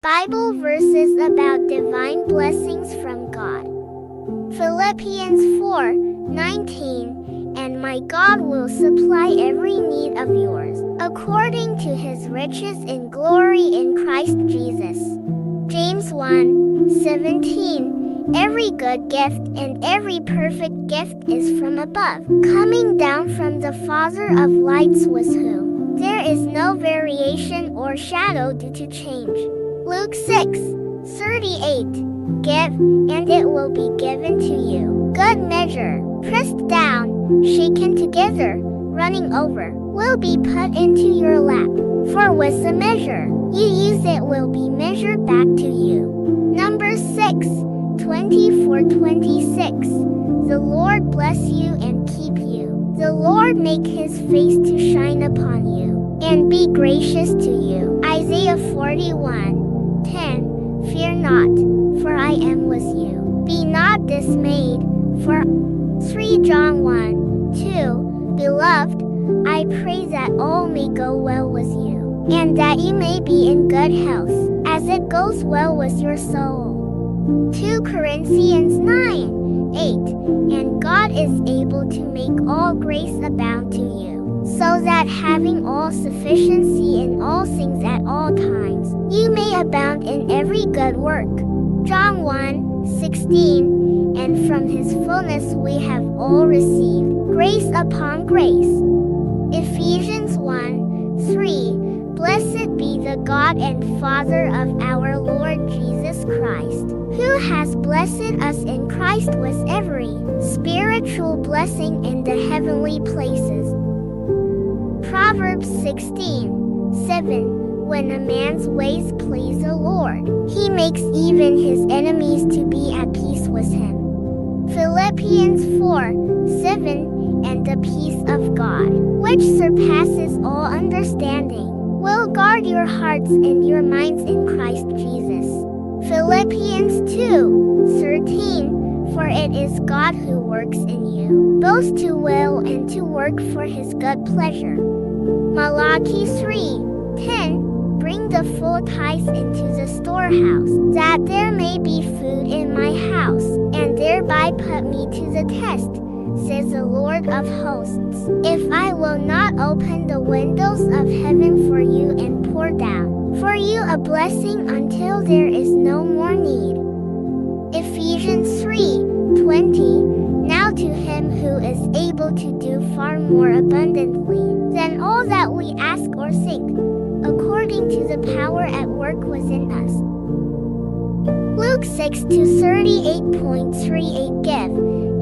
Bible verses about divine blessings from God. Philippians 4:19, and my God will supply every need of yours, according to his riches in glory in Christ Jesus. James 1:17, every good gift and every perfect gift is from above, coming down from the Father of lights, with whom there is no variation or shadow due to change. Luke 6:38, give, and it will be given to you. Good measure, pressed down, shaken together, running over, will be put into your lap. For with the measure you use, it will be measured back to you. Numbers 6:24-26, the Lord bless you and keep you. The Lord make his face to shine upon you, and be gracious to you. Isaiah 41:10, fear not, for I am with you. Be not dismayed, for 3 John 1:2, beloved, I pray that all may go well with you, and that you may be in good health, as it goes well with your soul. 2 Corinthians 9:8, and God is able to make all grace abound to you, so that having all sufficiency in all things at all times, you may abound in every good work. John 1:16, and from his fullness we have all received grace upon grace. Ephesians 1:3, blessed be the God and Father of our Lord Jesus Christ, who has blessed us in Christ with every spiritual blessing in the heavenly places. Proverbs 16:7, when a man's ways please the Lord, he makes even his enemies to be at peace with him. Philippians 4:7, and the peace of God, which surpasses all understanding, will guard your hearts and your minds in Christ Jesus. Philippians 2:13, for it is God who works in you, both to will and to work for his good pleasure. Malachi 3:10, bring the full tithes into the storehouse, that there may be food in my house, and thereby put me to the test, says the Lord of hosts, if I will not open the windows of heaven for you and pour down for you a blessing until there is no more need. Ephesians 3:20, now to him who is able to do far more abundantly than all that we ask or think, according to the power at work within us. Luke 6:38.38, give,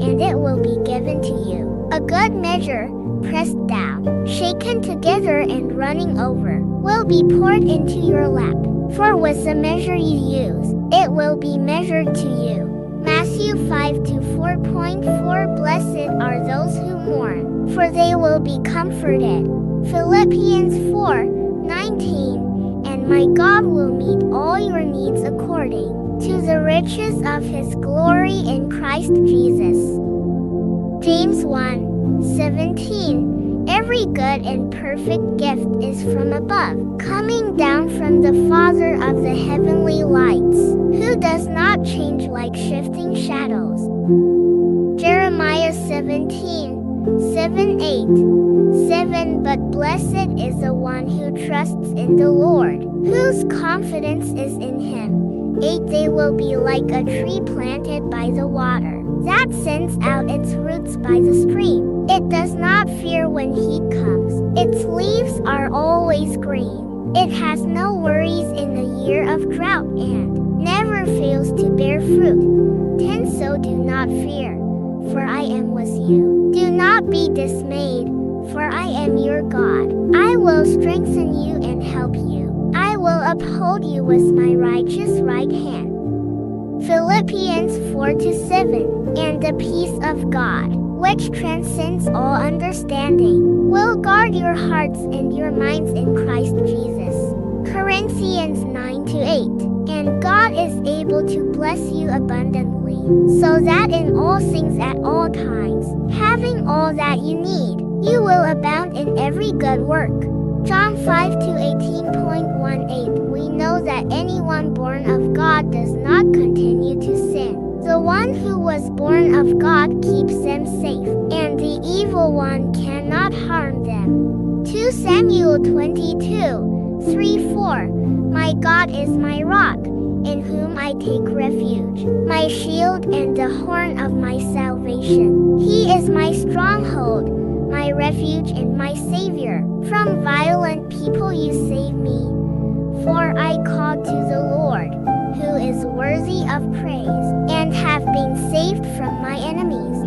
and it will be given to you. A good measure, pressed down, shaken together and running over, will be poured into your lap. For with the measure you use, it will be measured to you. Matthew 5:4.4, blessed are those who mourn, for they will be comforted. Philippians 4:19, and my God will meet all your needs according to the riches of his glory in Christ Jesus. James 1:17, every good and perfect gift is from above, coming down from the Father of the heavenly lights, who does not change like shifting shadows. Jeremiah 17:7, but blessed is the one who trusts in the Lord, whose confidence is in him. 8, they will be like a tree planted by the water, that sends out its roots by the stream. It does not fear when heat comes. Its leaves are always green. It has no worries in the year of drought and never fails to bear fruit. 10, so do not fear, for I am with you. Do not be dismayed, for I am your God. I will strengthen you and help you. I will uphold you with my righteous right hand. Philippians 4:7, and the peace of God, which transcends all understanding, will guard your hearts and your minds in Christ Jesus. Corinthians 9:8, and God is able to bless you abundantly, so that in all things at all times, having all that you need, you will abound in every good work. John 5:18.18, we know that anyone born of God does not continue to sin. The one who was born of God keeps them safe, and the evil one cannot harm them. 2 Samuel 22:3-4. My God is my rock, in whom I take refuge, my shield and the horn of my salvation. He is my stronghold, my refuge and my Savior. From violent people you save me. For I called to the Lord, who is worthy of praise, and have been saved from my enemies.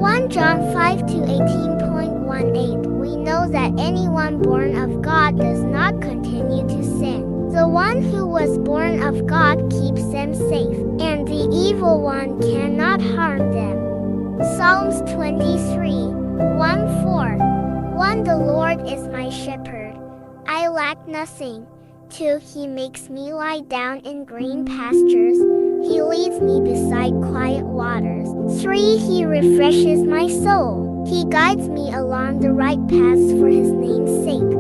1 John 5:18.18. We know that anyone born of God does not continue to sin. The one who was born of God keeps them safe, and the evil one cannot harm them. Psalms 23:1-4. 1. The Lord is my shepherd. I lack nothing. 2. He makes me lie down in green pastures. He leads me beside quiet waters. 3. He refreshes my soul. He guides me along the right paths for his name's sake.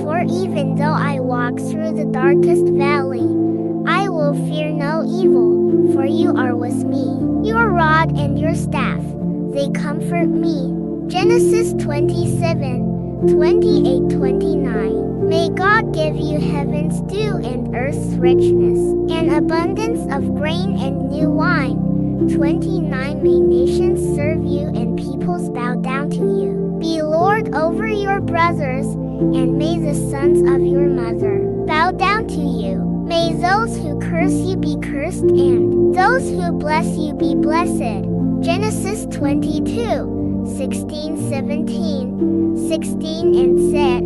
For even though I walk through the darkest valley, I will fear no evil, for you are with me. Your rod and your staff, they comfort me. Genesis 27:28-29. May God give you heaven's dew and earth's richness, an abundance of grain and new wine. 29. May nations serve you and peoples bow down to you. Be Lord over your brothers, and may the sons of your mother bow down to you. May those who curse you be cursed, and those who bless you be blessed. Genesis 22:16-17. And said,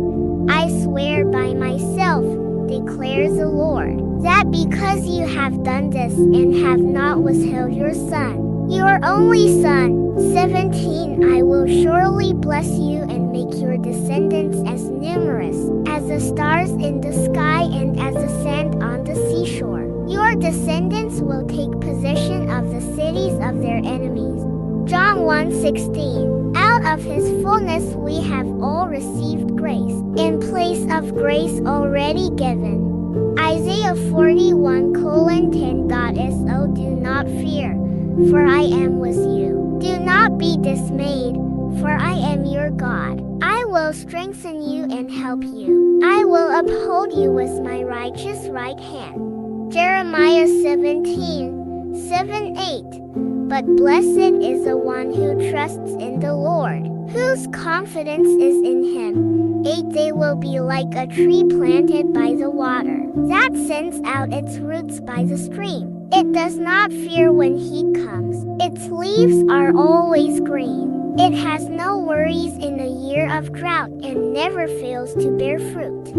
I swear by myself, declares the Lord, that because you have done this and have not withheld your son, your only son, 17, I will surely bless you and make your descendants as numerous as the stars in the sky and as the sand on the seashore. Your descendants will take possession of the cities of their enemies. John 1:16. Out of his fullness we have all received grace, in place of grace already given. Isaiah 41:10. Do not fear, for I am with you. Do not be dismayed, for I am your God. I will strengthen you and help you. I will uphold you with my righteous right hand. Jeremiah 17:7-8. But blessed is the one who trusts in the Lord, whose confidence is in him. 8. They will be like a tree planted by the water, that sends out its roots by the stream. It does not fear when heat comes. Its leaves are always green. It has no worries in the year of drought and never fails to bear fruit.